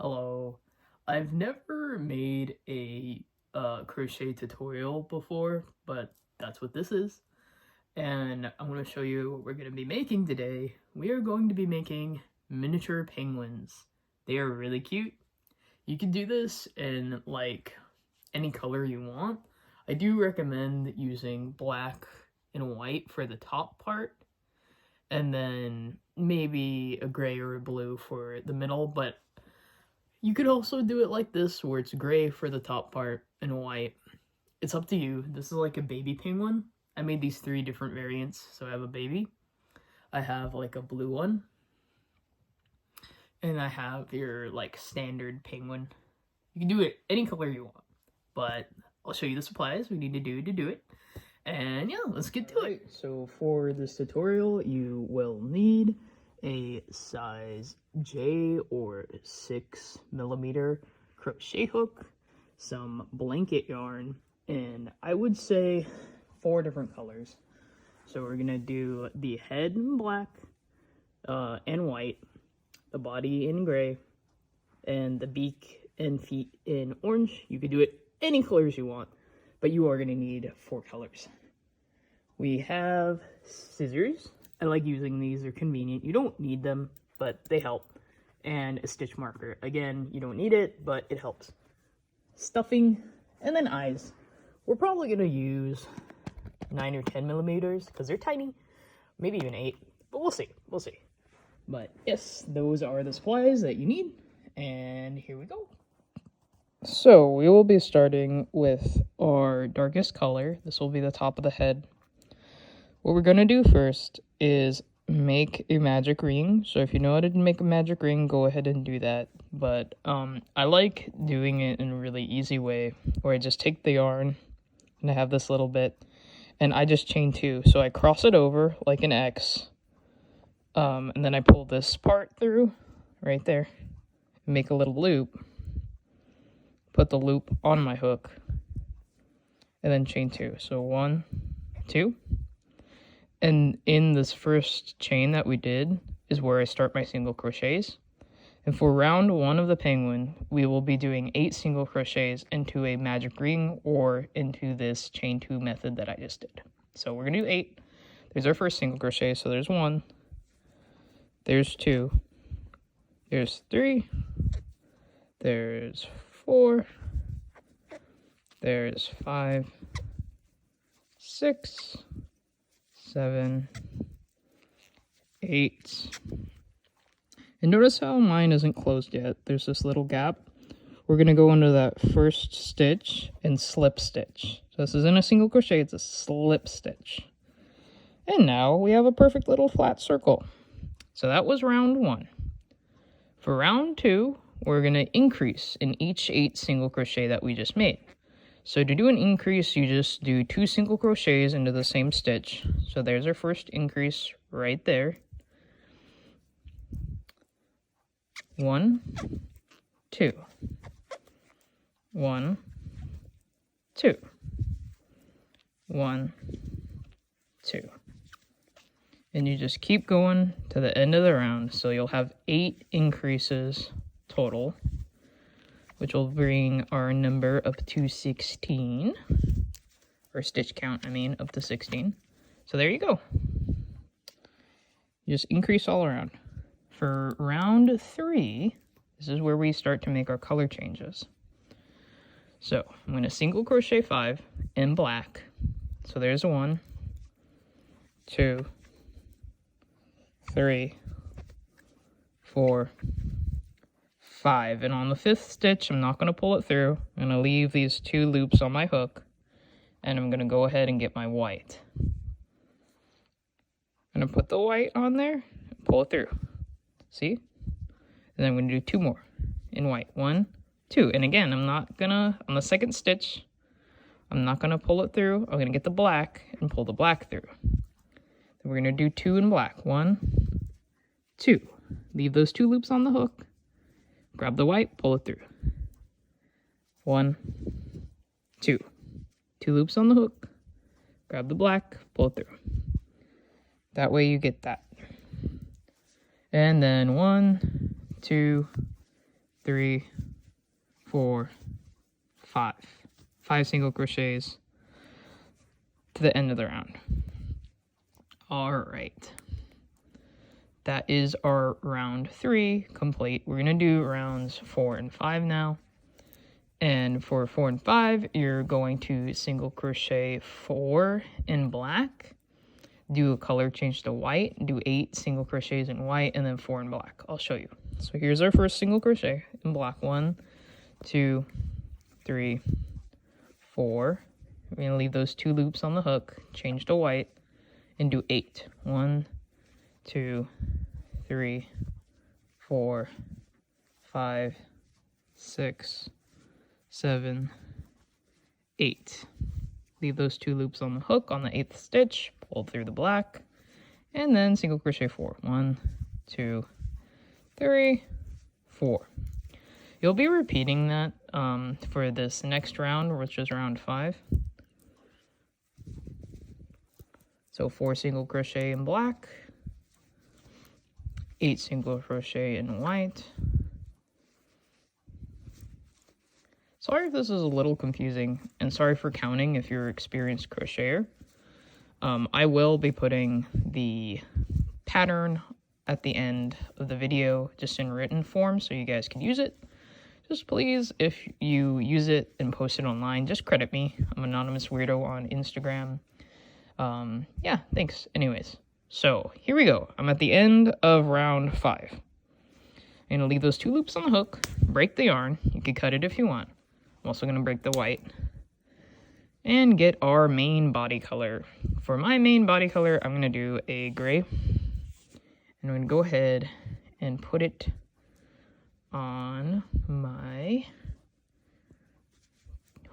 Hello. I've never made a crochet tutorial before, but that's what this is. And I want to show you what we're going to be making today. We are going to be making miniature penguins. They are really cute. You can do this in like any color you want. I do recommend using black and white for the top part, and then maybe a gray or a blue for the middle, but you could also do it like this, where it's gray for the top part and white. It's up to you. This is like a baby penguin. I made these 3 different variants. So I have a baby, I have like a blue one, and I have your like standard penguin. You can do it any color you want, but I'll show you the supplies we need to do it. And yeah, let's get to it. So for this tutorial, you will need a size J or 6mm crochet hook, some blanket yarn, and I would say 4 different colors. So we're gonna do the head in black and white, the body in gray, and the beak and feet in orange. You could do it any colors you want, but you are gonna need 4 colors. We have scissors. I like using these, they're convenient. You don't need them, but they help. And a stitch marker. Again, you don't need it, but it helps. Stuffing, and then eyes. We're probably gonna use 9 or 10mm, because they're tiny. Maybe even 8, but we'll see, But yes, those are the supplies that you need, and here we go. So we will be starting with our darkest color. This will be the top of the head. What we're going to do first is make a magic ring. So if you know how to make a magic ring, go ahead and do that. But I like doing it in a really easy way, where I just take the yarn, and I have this little bit, and I just chain 2. So I cross it over like an X, and then I pull this part through right there, and make a little loop, put the loop on my hook, and then chain 2. So 1, 2. And in this first chain that we did is where I start my single crochets. And for round 1 of the penguin, we will be doing 8 single crochets into a magic ring or into this chain 2 method that I just did. So we're gonna do 8. There's our first single crochet. So there's 1, there's 2, there's 3, there's 4, there's 5, 6, 7, 8. And notice how mine isn't closed yet. There's this little gap. We're going to go into that first stitch and slip stitch. So this isn't a single crochet, it's a slip stitch. And now we have a perfect little flat circle. So that was round 1. For round 2, we're going to increase in each 8 single crochet that we just made. So to do an increase, you just do 2 single crochets into the same stitch. So there's our first increase right there. 1, 2. 1, 2. 1, 2. And you just keep going to the end of the round. So you'll have 8 increases total, which will bring our number up to 16, or stitch count, I mean, up to 16. So there you go. You just increase all around. For round 3, this is where we start to make our color changes. So I'm going to single crochet 5 in black. So there's 1, 2, 3, 4, 5. And on the 5th stitch, I'm not going to pull it through. I'm going to leave these 2 loops on my hook, and I'm going to go ahead and get my white. I'm going to put the white on there and pull it through. See? And then I'm going to do 2 more in white. 1, 2. And again, I'm not going to, on the 2nd stitch, I'm not going to pull it through. I'm going to get the black and pull the black through. Then we're going to do 2 in black. 1, 2. Leave those 2 loops on the hook. Grab the white, pull it through. 1, 2. 2 loops on the hook. Grab the black, pull it through. That way you get that. And then 1, 2, 3, 4, 5. 5 single crochets to the end of the round. All right. That is our round 3 complete. We're gonna do rounds 4 and 5 now. And for 4 and 5, you're going to single crochet 4 in black, do a color change to white, do 8 single crochets in white, and then 4 in black. I'll show you. So here's our first single crochet in black. 1, 2, 3, 4. We're gonna leave those 2 loops on the hook, change to white, and do 8. 1, 2, 3, 4, 5, 6, 7, 8. Leave those 2 loops on the hook on the 8th stitch, pull through the black, and then single crochet 4. 1, 2, 3, 4. You'll be repeating that for this next round, which is round 5. So 4 single crochet in black, 8 single crochet in white. Sorry if this is a little confusing, and sorry for counting if you're an experienced crocheter. I will be putting the pattern at the end of the video, just in written form, so you guys can use it. Just please, if you use it and post it online, just credit me. I'm Anonymous Weirdo on Instagram. Yeah, thanks. Anyways, so here we go. I'm at the end of round 5. I'm going to leave those 2 loops on the hook, break the yarn. You can cut it if you want. I'm also going to break the white and get our main body color. For my main body color, I'm going to do a gray. And I'm going to go ahead and put it on my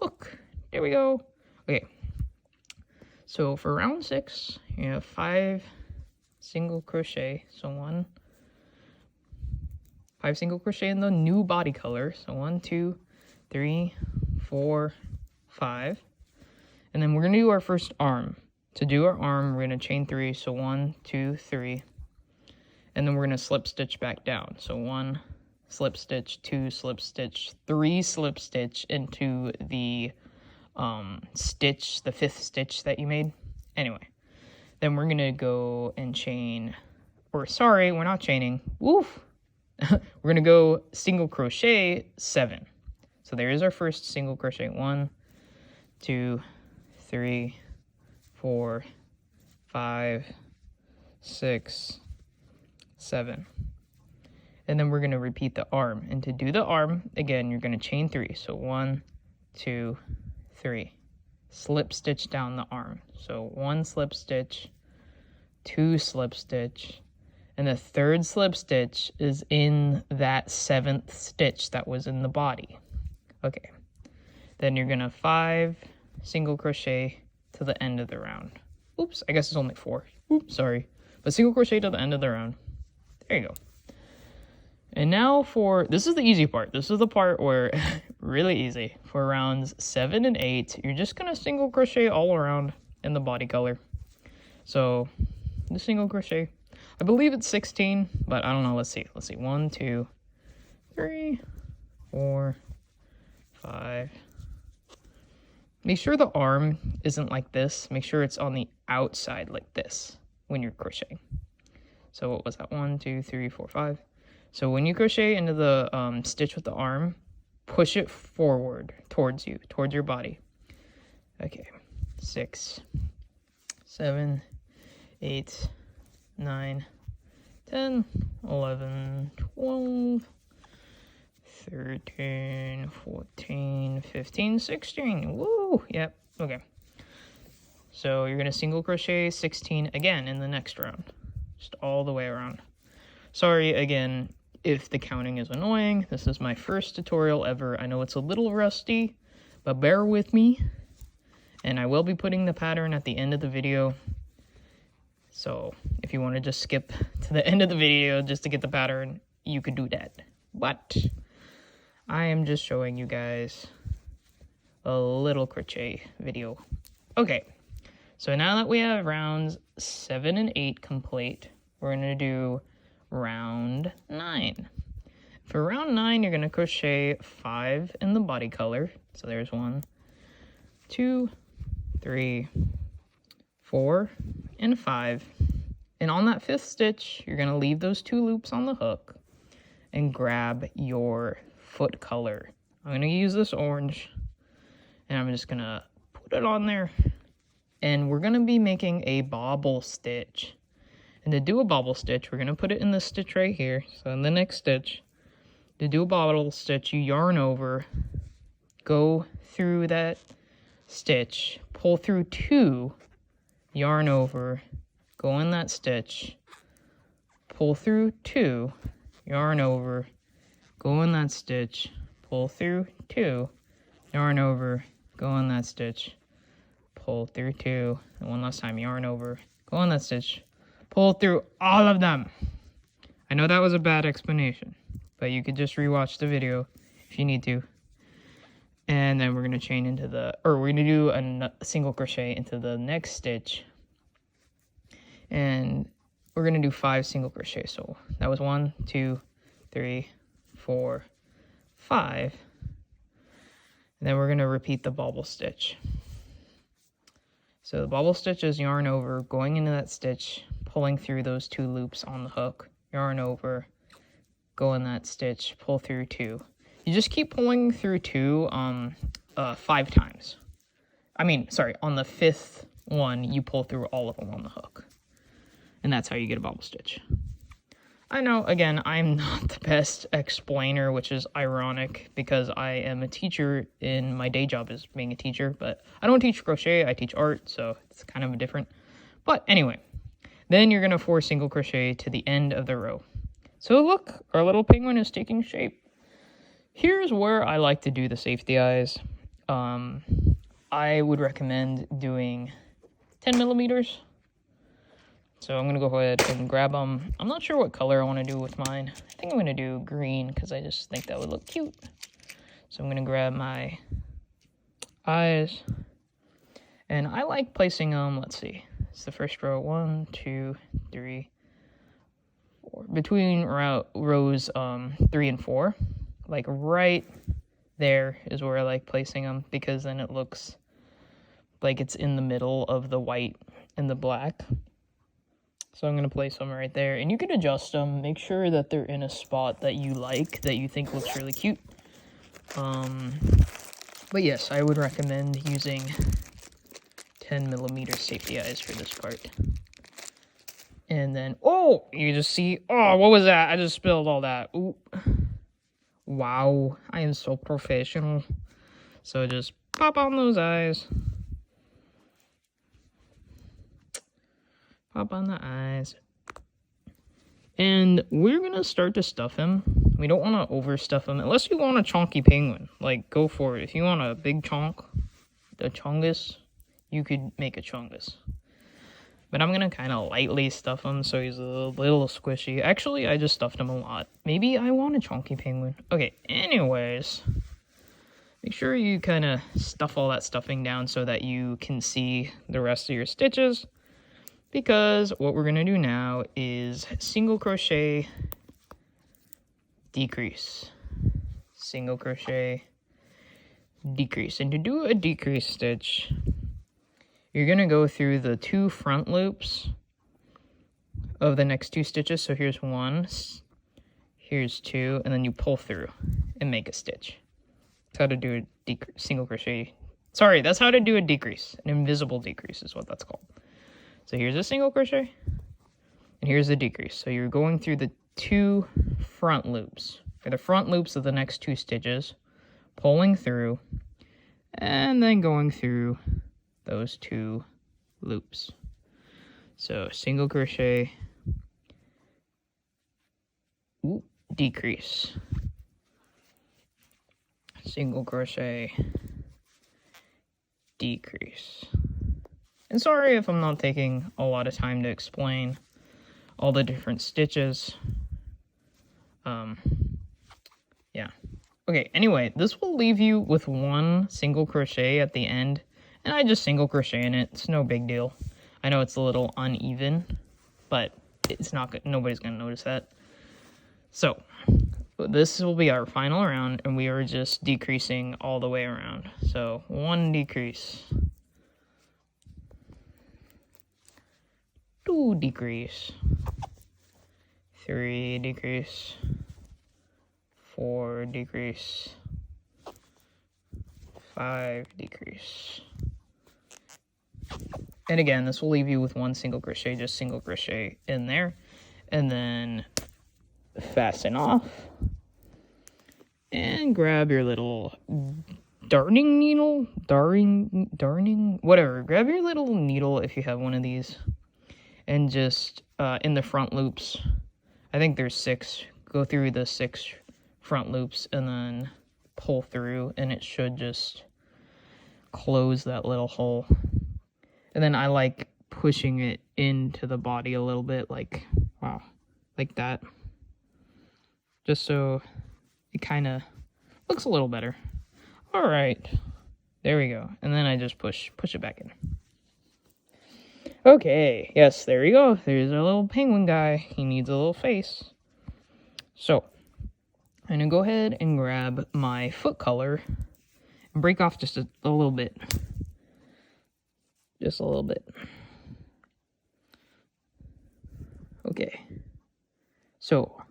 hook. There we go. Okay. So for round 6, you have 5 single crochet. So 5 single crochet in the new body color. So 1, 2, 3, 4, 5. And then we're going to do our first arm. To do our arm, we're going to chain 3. So 1, 2, 3. And then we're going to slip stitch back down. So 1 slip stitch, 2 slip stitch, 3 slip stitch into the stitch, the 5th stitch that you made. Anyway, then we're going to go and chain, or sorry, we're not chaining. Woof! We're going to go single crochet 7. So there is our first single crochet. 1, 2, 3, 4, 5, 6, 7. And then we're going to repeat the arm. And to do the arm, again, you're going to chain 3. So 1, 2, 3. Slip stitch down the arm. So 1 slip stitch, 2 slip stitch, and the 3rd slip stitch is in that 7th stitch that was in the body. Okay. Then you're going to 5 single crochet to the end of the round. Oops, I guess it's only 4. Oops, sorry. But single crochet to the end of the round. There you go. And now this is the easy part. This is the part where, really easy. For rounds 7 and 8, you're just going to single crochet all around in the body color. So, the single crochet. I believe it's 16, but I don't know. Let's see. 1, 2, 3, 4, 5. Make sure the arm isn't like this. Make sure it's on the outside like this when you're crocheting. So what was that? 1, 2, 3, 4, 5. So when you crochet into the stitch with the arm, push it forward towards you, towards your body. Okay. 6, 7, 8, 9, 10, 11, 12, 13, 14, 15, 16. Woo! Yep. Okay. So you're going to single crochet 16 again in the next round. Just all the way around. Sorry again if the counting is annoying. This is my first tutorial ever. I know it's a little rusty, but bear with me. And I will be putting the pattern at the end of the video. So if you want to just skip to the end of the video just to get the pattern, you could do that. But I am just showing you guys a little crochet video. Okay, so now that we have rounds 7 and 8 complete, we're going to do round 9. For round 9, you're going to crochet 5 in the body color. So there's 1, 2, 3, 4, and 5. And on that 5th stitch, you're going to leave those 2 loops on the hook and grab your foot color. I'm going to use this orange, and I'm just going to put it on there. And we're going to be making a bobble stitch. And to do a bobble stitch, we're going to put it in this stitch right here. So in the next stitch, to do a bobble stitch, you yarn over, go through that stitch, pull through 2, yarn over, go in that stitch, pull through 2, yarn over, go in that stitch, pull through 2, yarn over, go in that stitch, pull through 2, and one last time, yarn over, go in that stitch, pull through all of them. I know that was a bad explanation, but you could just rewatch the video if you need to. And then we're going to chain into the, or we're going to do a single crochet into the next stitch. And we're going to do 5 single crochet. So that was 1, 2, 3, 4, 5. And then we're going to repeat the bobble stitch. So the bobble stitch is yarn over, going into that stitch, pulling through those 2 loops on the hook, yarn over, go in that stitch, pull through 2. You just keep pulling through 2 5 times. I mean, sorry, on the 5th one, you pull through all of them on the hook. And that's how you get a bobble stitch. I know, again, I'm not the best explainer, which is ironic because I am a teacher and my day job is being a teacher, but I don't teach crochet, I teach art, so it's kind of different. But anyway, then you're going to 4 single crochet to the end of the row. So look, our little penguin is taking shape. Here's where I like to do the safety eyes. I would recommend doing 10 millimeters. So I'm going to go ahead and grab them. I'm not sure what color I want to do with mine. I think I'm going to do green because I just think that would look cute. So I'm going to grab my eyes. And I like placing them, let's see. It's the first row, 1, 2, 3, 4. Between rows 3 and 4. Like right there is where I like placing them because then it looks like it's in the middle of the white and the black. So I'm going to place them right there. And you can adjust them. Make sure that they're in a spot that you like, that you think looks really cute. But yes, I would recommend using 10 millimeter safety eyes for this part. And then, oh, you just see, oh, what was that? I just spilled all that. Ooh. Wow, I am so professional. So just pop on those eyes. Pop on the eyes. And we're going to start to stuff him. We don't want to overstuff him. Unless you want a chunky penguin. Like, go for it. If you want a big chunk, the chungus, you could make a chungus. But I'm going to kind of lightly stuff him so he's a little squishy. Actually, I just stuffed him a lot. Maybe I want a chunky penguin. Okay, anyways. Make sure you kind of stuff all that stuffing down so that you can see the rest of your stitches. Because what we're going to do now is single crochet, decrease. Single crochet, decrease. And to do a decrease stitch, you're going to go through the 2 front loops of the next 2 stitches. So here's 1, here's 2, and then you pull through and make a stitch. That's how to do a single crochet. Sorry, that's how to do a decrease. An invisible decrease is what that's called. So here's a single crochet, and here's a decrease. So you're going through the 2 front loops, or the front loops of the next 2 stitches, pulling through, and then going through those 2 loops. So single crochet, decrease, single crochet, decrease. And sorry if I'm not taking a lot of time to explain all the different stitches. Yeah. Okay, anyway, this will leave you with 1 single crochet at the end. And I just single crochet in it. It's no big deal. I know it's a little uneven, but it's not good. Nobody's going to notice that. So, So this will be our final round, and we are just decreasing all the way around. So 1 decrease, 2 decrease, 3 decrease, 4 decrease, 5 decrease. And again, this will leave you with 1 single crochet, just single crochet in there, and then fasten off and grab your little darning needle, darning, whatever. Grab your little needle if you have one of these, and just in the front loops, I think there's 6, go through the 6 front loops and then pull through, and it should just close that little hole. And then I like pushing it into the body a little bit, like, wow, like that. Just so it kind of looks a little better. All right, there we go. And then I just push it back in. Okay, yes, there we go. There's our little penguin guy. He needs a little face. So I'm gonna go ahead and grab my foot color and break off just a little bit. Just a little bit. Okay. So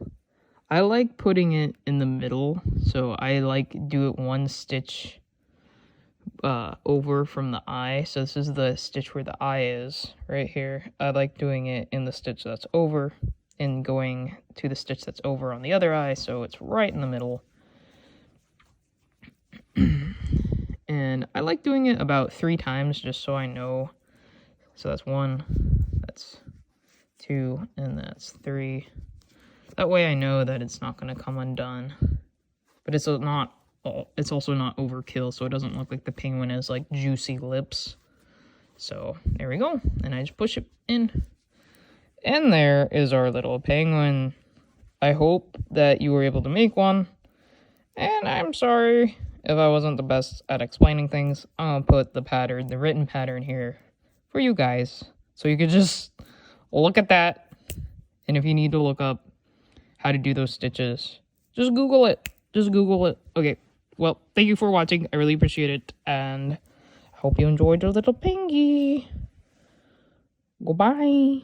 I like putting it in the middle. So I like do it 1 stitch over from the eye. So this is the stitch where the eye is right here. I like doing it in the stitch that's over and going to the stitch that's over on the other eye. So it's right in the middle. And I like doing it about 3 times just so I know. So that's 1, that's 2, and that's 3. That way I know that it's not going to come undone. But it's also not overkill, so it doesn't look like the penguin has like juicy lips. So there we go. And I just push it in. And there is our little penguin. I hope that you were able to make one. And I'm sorry if I wasn't the best at explaining things. I'll put the pattern, the written pattern here for you guys. So you could just look at that. And if you need to look up how to do those stitches, just Google it. Just Google it. Okay. Well, thank you for watching. I really appreciate it. And I hope you enjoyed your little pingy. Goodbye.